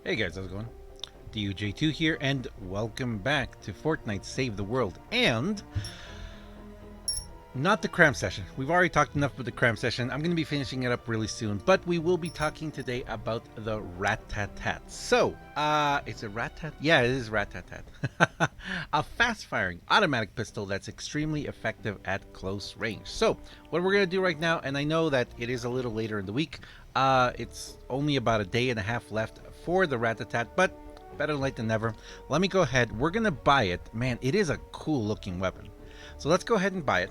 Hey guys, how's it going? DUJ2 here, and welcome back to Fortnite Save the World. And not the cram session. We've already talked enough about the cram session. I'm going to be finishing it up really soon, but we will be talking today about the Ratatat. So, it's a Ratatat? Yeah, it is Ratatat. A fast-firing automatic pistol that's extremely effective at close range. So, what we're going to do right now, and I know that it is a little later in the week, it's only about a day and a half left for the Ratatat, but better late than never. Let me go ahead. We're going to buy it. Man, it is a cool-looking weapon. So let's go ahead and buy it.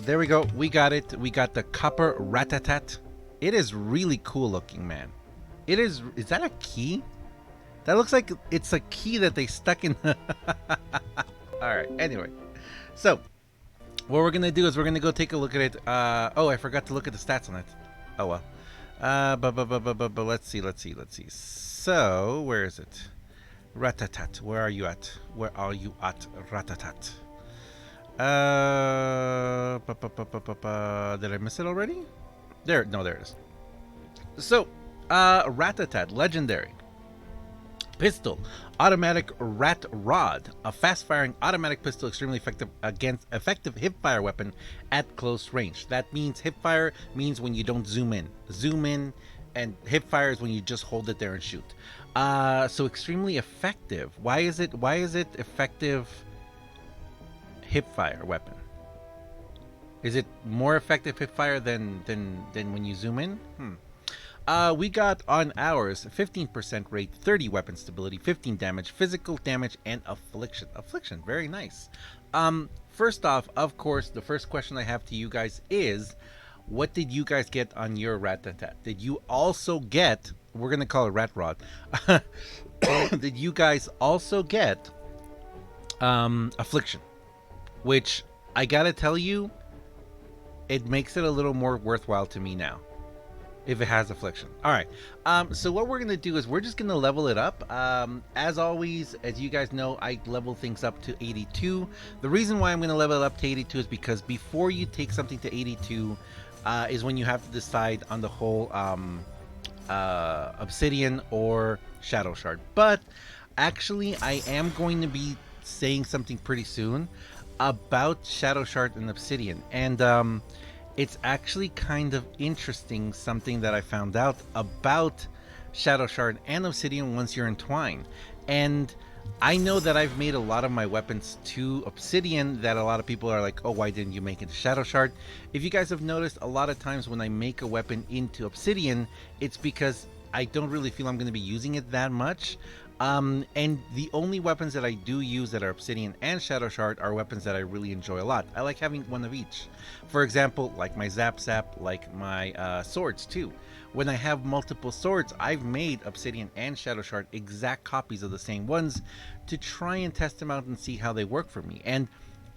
There we go. We got it. We got the copper Ratatat. It is really cool looking, man. It is. Is that a key? That looks like it's a key that they stuck in. All right. Anyway, so what we're gonna do is we're gonna go take a look at it. Oh, I forgot to look at the stats on it. Oh well. But let's see. So where is it? Ratatat. Where are you at? Where are you at, Ratatat? Did I miss it already? There it is. So, Ratatat, legendary. Pistol, automatic rat rod, a fast-firing automatic pistol, extremely effective hipfire weapon at close range. That means hipfire means when you don't zoom in. Zoom in, and hipfire is when you just hold it there and shoot. So extremely effective. Why is it effective? Hipfire weapon. Is it more effective hipfire than when you zoom in? We got on ours 15% rate, 30 weapon stability, 15 damage, physical damage, and affliction. Affliction, very nice. First off, of course, the first question I have to you guys is, what did you guys get on your Ratatat? Did you also get, we're gonna call it rat rod, did you guys also get affliction? Which, I gotta tell you, it makes it a little more worthwhile to me now, if it has affliction. Alright, so what we're gonna do is we're just gonna level it up. As always, as you guys know, I level things up to 82. The reason why I'm gonna level it up to 82 is because before you take something to 82, is when you have to decide on the whole obsidian or shadow shard. But, actually, I am going to be saying something pretty soon about shadow shard and obsidian, and it's actually kind of interesting, something that I found out about shadow shard and obsidian once you're entwined. And I know that I've made a lot of my weapons to obsidian that a lot of people are like, oh, why didn't you make it to shadow shard? If you guys have noticed, a lot of times when I make a weapon into obsidian, it's because I don't really feel I'm going to be using it that much. And the only weapons that I do use that are obsidian and shadow shard are weapons that I really enjoy a lot. I like having one of each. For example, like my zap, like my swords too. When I have multiple swords, I've made obsidian and shadow shard exact copies of the same ones to try and test them out and see how they work for me. And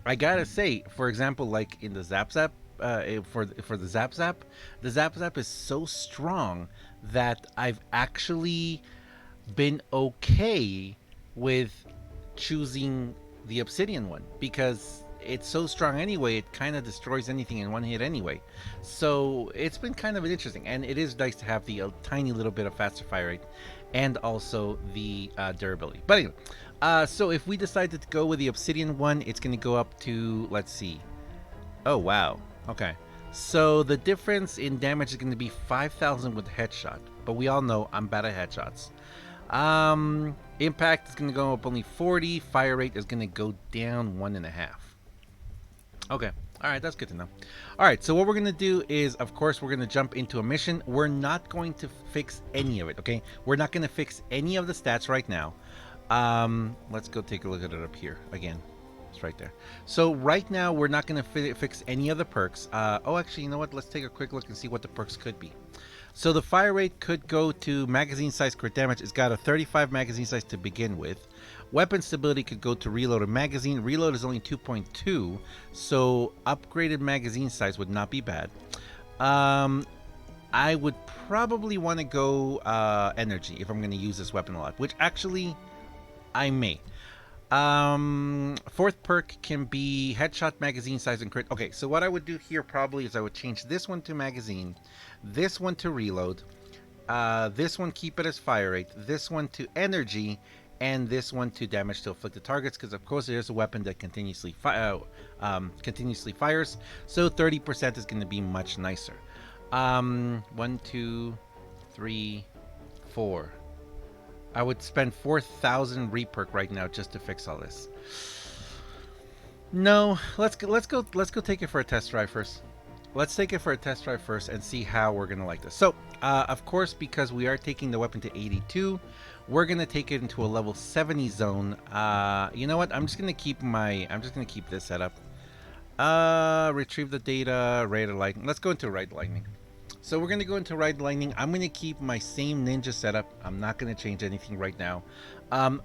I gotta say, for example, like in the zap, for the zap is so strong that I've actually been okay with choosing the obsidian one, because it's so strong anyway, it kind of destroys anything in one hit anyway. So it's been kind of interesting, and it is nice to have the tiny little bit of faster fire rate and also the durability. But anyway, so if we decided to go with the obsidian one, it's going to go up to, let's see, oh wow, okay, so the difference in damage is going to be 5,000 with headshot, but we all know I'm bad at headshots. Impact is going to go up only 40. Fire rate is going to go down 1.5. Okay. Alright, that's good to know. Alright, so what we're going to do is, of course, we're going to jump into a mission. We're not going to fix any of it, okay? We're not going to fix any of the stats right now. Let's go take a look at it up here again. It's right there. So right now, we're not going to fix any of the perks. Oh, actually, you know what? Let's take a quick look and see what the perks could be. So the fire rate could go to magazine size, crit damage. It's got a 35 magazine size to begin with. Weapon stability could go to reload and magazine. Reload is only 2.2, so upgraded magazine size would not be bad. I would probably want to go energy if I'm going to use this weapon a lot, which actually I may. Fourth perk can be headshot, magazine size, and crit. Okay, so what I would do here probably is I would change this one to magazine, this one to reload, This one keep it as fire rate. This one to energy, and this one to damage to afflicted targets. Because of course there's a weapon that continuously fires. So 30% is going to be much nicer. 1, 2, 3, 4. I would spend 4,000 reperk right now just to fix all this. No, let's go take it for a test drive first. Let's take it for a test drive first and see how we're gonna like this. So, of course, because we are taking the weapon to 82, we're gonna take it into a level 70 zone. You know what? I'm just gonna keep this setup. Retrieve the data, Rate of Lightning. Let's go into Ride Lightning. So we're going to go into Ride Lightning. I'm going to keep my same ninja setup. I'm not going to change anything right now.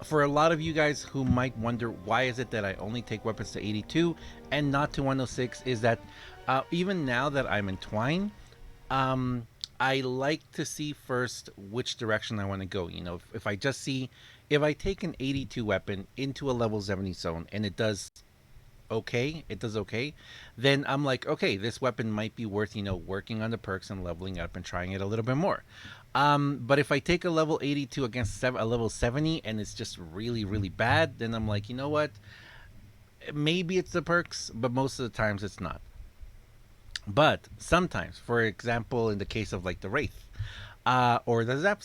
For a lot of you guys who might wonder why is it that I only take weapons to 82 and not to 106, is that even now that I'm in Twine, I like to see first which direction I want to go. You know, if I take an 82 weapon into a level 70 zone and it does okay, then I'm like, okay, this weapon might be worth, you know, working on the perks and leveling up and trying it a little bit more. But if I take a level 82 against a level 70 and it's just really, really bad, then I'm like, you know what? Maybe it's the perks, but most of the times it's not. But sometimes, for example, in the case of like the Wraith, or the Zap,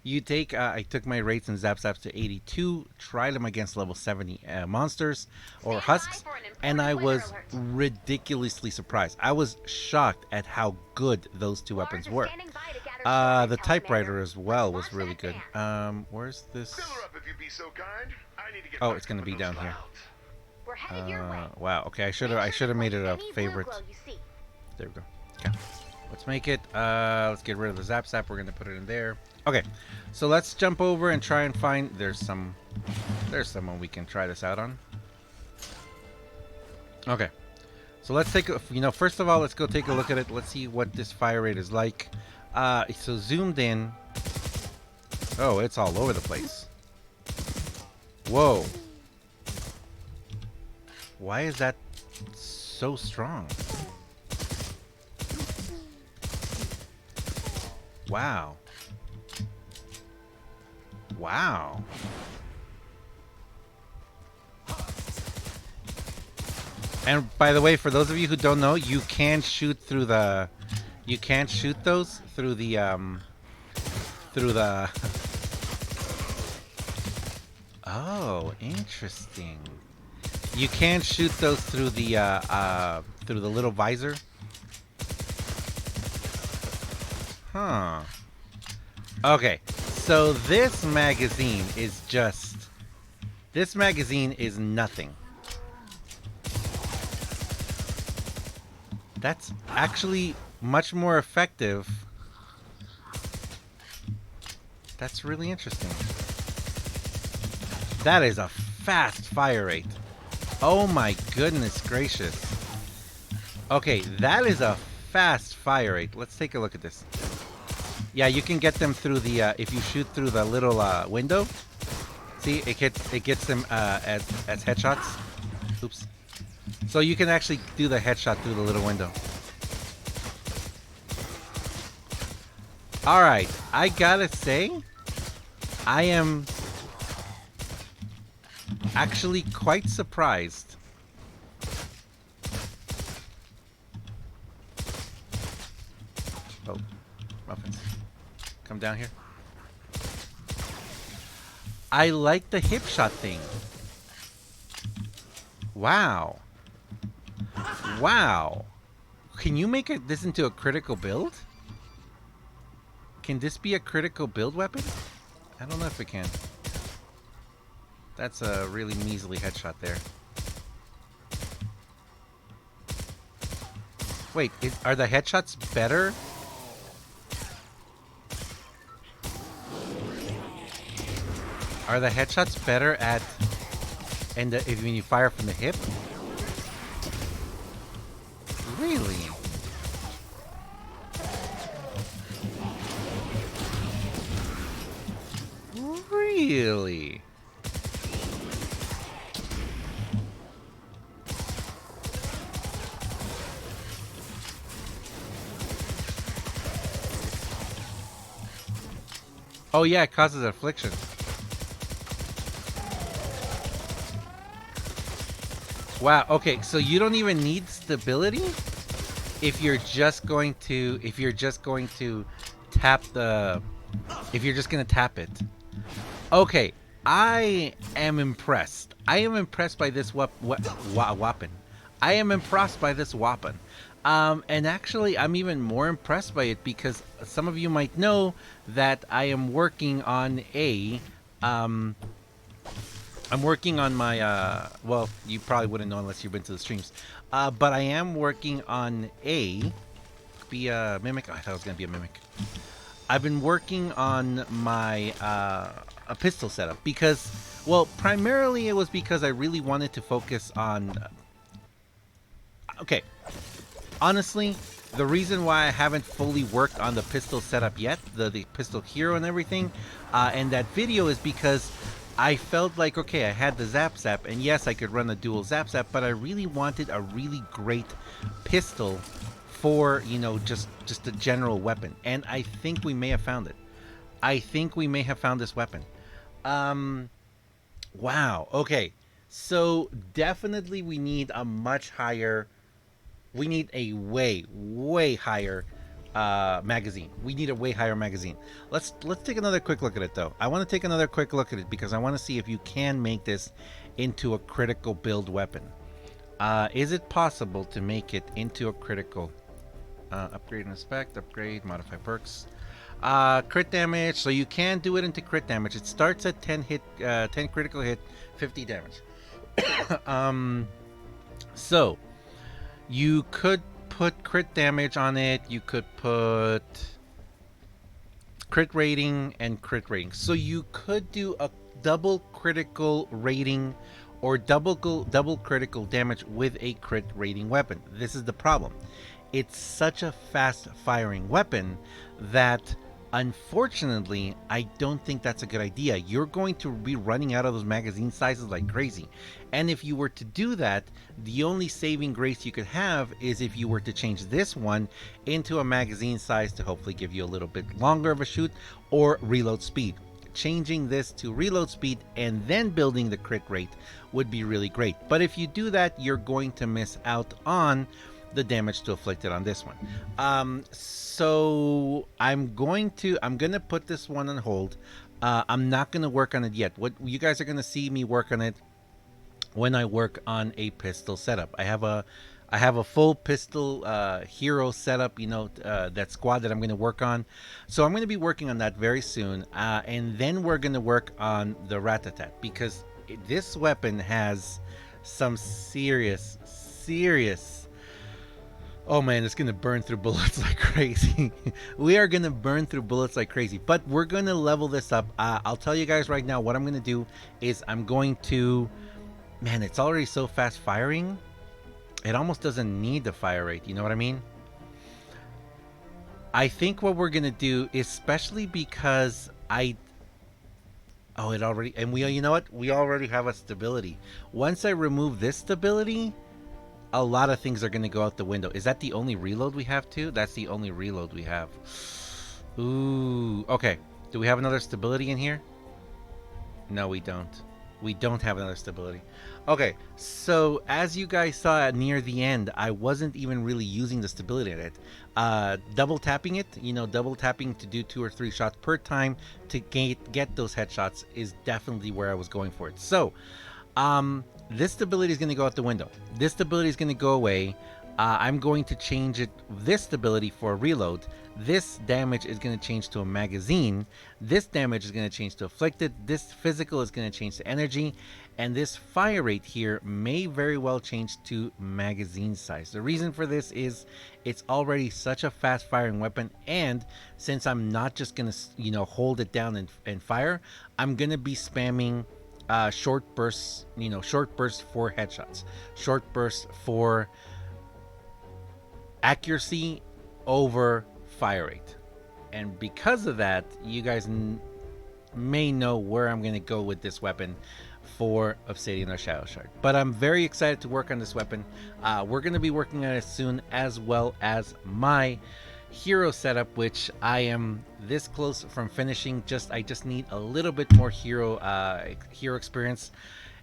you take, I took my rates and Zap to 82, tried them against level 70 monsters or husks, and I was ridiculously surprised. I was shocked at how good those two weapons were. The typewriter as well was really good. Where's this? Oh, it's gonna be down here. Wow. Okay, I should have made it a favorite. There we go. Okay. Let's make it, let's get rid of the Zap. We're going to put it in there. Okay, so let's jump over and try and find, there's someone we can try this out on. Okay, so let's take, first of all, let's go take a look at it. Let's see what this fire rate is like. So zoomed in. Oh, it's all over the place. Whoa. Why is that so strong? Wow. Wow. And by the way, for those of you who don't know, you can shoot through the, you can't shoot those through the oh, interesting. You can't shoot those through the little visor. Huh. Okay, so this magazine is nothing. That's actually much more effective. That's really interesting. That is a fast fire rate. Oh my goodness gracious. Okay, that is a fast fire rate. Let's take a look at this. Yeah, you can get them through the, if you shoot through the little window. See, it gets them as headshots. Oops. So you can actually do the headshot through the little window. Alright, I gotta say, I am actually quite surprised. Oh, muffins. Come down here. I like the hip shot thing. Wow. Wow. Can you make this into a critical build? Can this be a critical build weapon? I don't know if it can. That's a really measly headshot there. Wait, are the headshots better? Are the headshots better at, and when you fire from the hip? Really? Really? Oh yeah, it causes affliction. Wow. Okay, so you don't even need stability if you're just going to tap the if you're just gonna tap it. Okay, I am impressed. I am impressed by this weapon. I am impressed by this weapon. And actually, I'm even more impressed by it because some of you might know that I am working on a um, I'm working on my, well, you probably wouldn't know unless you've been to the streams. But I am working on be a mimic. Oh, I thought it was going to be a mimic. I've been working on my, a pistol setup because, well, primarily it was because I really wanted to focus on, okay, honestly, the reason why I haven't fully worked on the pistol setup yet, the pistol hero and everything, and that video is because I felt like, okay, I had the Zap Zap, and yes, I could run a dual Zap Zap, but I really wanted a really great pistol for, you know, just a general weapon. And I think we may have found it. I think we may have found this weapon. Wow. Okay. So definitely we need a much higher, we need a way higher magazine. We need a way higher magazine. Let's take another quick look at it though. I want to take another quick look at it because I want to see if you can make this into a critical build weapon. Is it possible to make it into a critical upgrade and inspect, upgrade, modify perks, crit damage? So you can do it into crit damage. It starts at 10 hit, 10 critical hit, 50 damage. So you could put crit damage on it. You could put crit rating and crit rating. So you could do a double critical rating or double critical damage with a crit rating weapon. This is the problem. It's such a fast firing weapon that unfortunately I don't think that's a good idea. You're going to be running out of those magazine sizes like crazy. And if you were to do that, the only saving grace you could have is if you were to change this one into a magazine size to hopefully give you a little bit longer of a shoot or reload speed. Changing this to reload speed and then building the crit rate would be really great. But if you do that, you're going to miss out on the damage to afflicted on this one. So I'm gonna put this one on hold. I'm not gonna work on it yet. What you guys are gonna see me work on it when I work on a pistol setup. I have a full pistol hero setup, you know, that squad that I'm going to work on. So I'm going to be working on that very soon. And then we're going to work on the Ratatat because this weapon has some serious... Oh man, it's going to burn through bullets like crazy. We are going to burn through bullets like crazy. But we're going to level this up. I'll tell you guys right now what I'm going to do is I'm going to... Man, it's already so fast firing. It almost doesn't need the fire rate. You know what I mean? I think what we're going to do, especially because oh, it already... And you know what? We already have a stability. Once I remove this stability, a lot of things are going to go out the window. Is that the only reload we have too? That's the only reload we have. Ooh. Okay. Do we have another stability in here? No, we don't. We don't have another stability. Okay, so as you guys saw near the end, I wasn't even really using the stability in it. Double tapping it, you know, double tapping to do 2 or 3 shots per time to get those headshots is definitely where I was going for it. So, this stability is going to go out the window. This stability is going to go away. I'm going to change this stability for a reload. This damage is going to change to a magazine. This damage is going to change to afflicted. This physical is going to change to energy. And this fire rate here may very well change to magazine size. The reason for this is it's already such a fast firing weapon. And since I'm not just going to, you know, hold it down and fire, I'm going to be spamming short bursts, you know, short bursts for headshots, short bursts for accuracy over fire rate. And because of that, you guys may know where I'm going to go with this weapon for Obsidian or Shadow Shard. But I'm very excited to work on this weapon. We're going to be working on it soon, as well as my hero setup, which I am this close from finishing. I just need a little bit more hero experience.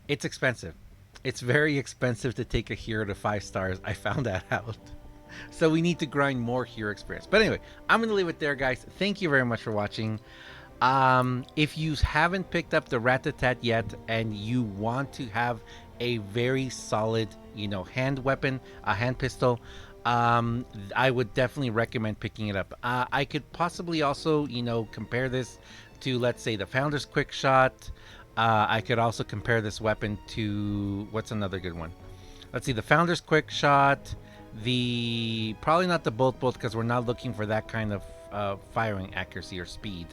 It's expensive. It's very expensive to take a hero to 5 stars. I found that out. So we need to grind more hero experience. But anyway, I'm going to leave it there, guys. Thank you very much for watching. If you haven't picked up the Ratatat yet and you want to have a very solid, hand weapon, a hand pistol, I would definitely recommend picking it up. I could possibly also, compare this to, let's say, the Founder's Quick Shot. I could also compare this weapon to, what's another good one? Let's see, the Founder's Quick Shot, probably not the Bolt because we're not looking for that kind of firing accuracy or speed.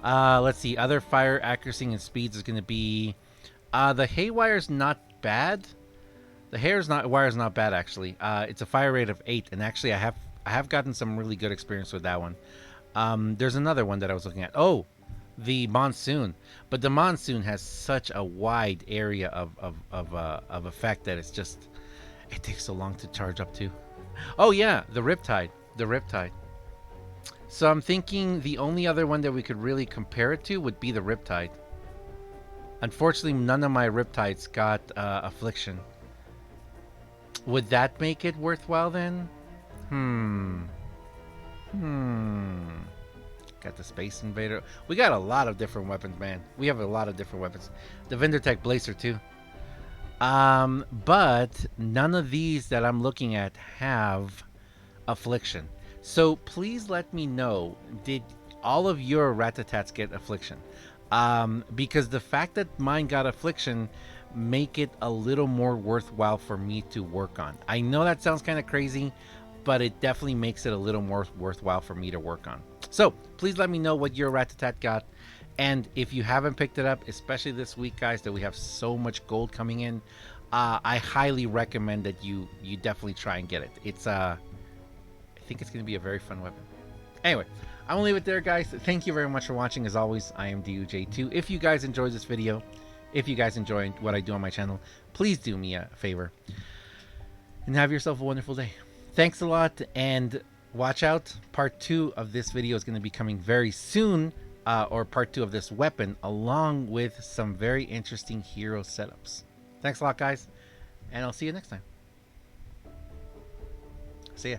Let's see, other fire accuracy and speeds is going to be, the Haywire's not bad. The wire's not bad, actually. It's a fire rate of 8, and actually I have gotten some really good experience with that one. There's another one that I was looking at. Oh, the Monsoon. But the Monsoon has such a wide area of effect that it takes so long to charge up to. Oh yeah, the Riptide. So I'm thinking the only other one that we could really compare it to would be the Riptide. Unfortunately, none of my Riptides got Affliction. Would that make it worthwhile then? Got the Space Invader. We got a lot of different weapons, man. We have a lot of different weapons. The Vindertech Blazer too. But none of these that I'm looking at have Affliction. So please let me know, did all of your Ratatats get Affliction? Because the fact that mine got Affliction make it a little more worthwhile for me to work on. I know that sounds kind of crazy, but it definitely makes it a little more worthwhile for me to work on. So please let me know what your Ratatat got. And if you haven't picked it up, especially this week, guys, that we have so much gold coming in, I highly recommend that you definitely try and get it. I think it's going to be a very fun weapon. Anyway, I'm going to leave it there, guys. Thank you very much for watching. As always, I am DUJ2. If you guys enjoyed this video, if you guys enjoy what I do on my channel, please do me a favor and have yourself a wonderful day. Thanks a lot, and watch out. Part 2 of this video is going to be coming very soon, or part 2 of this weapon, along with some very interesting hero setups. Thanks a lot, guys, and I'll see you next time. See ya.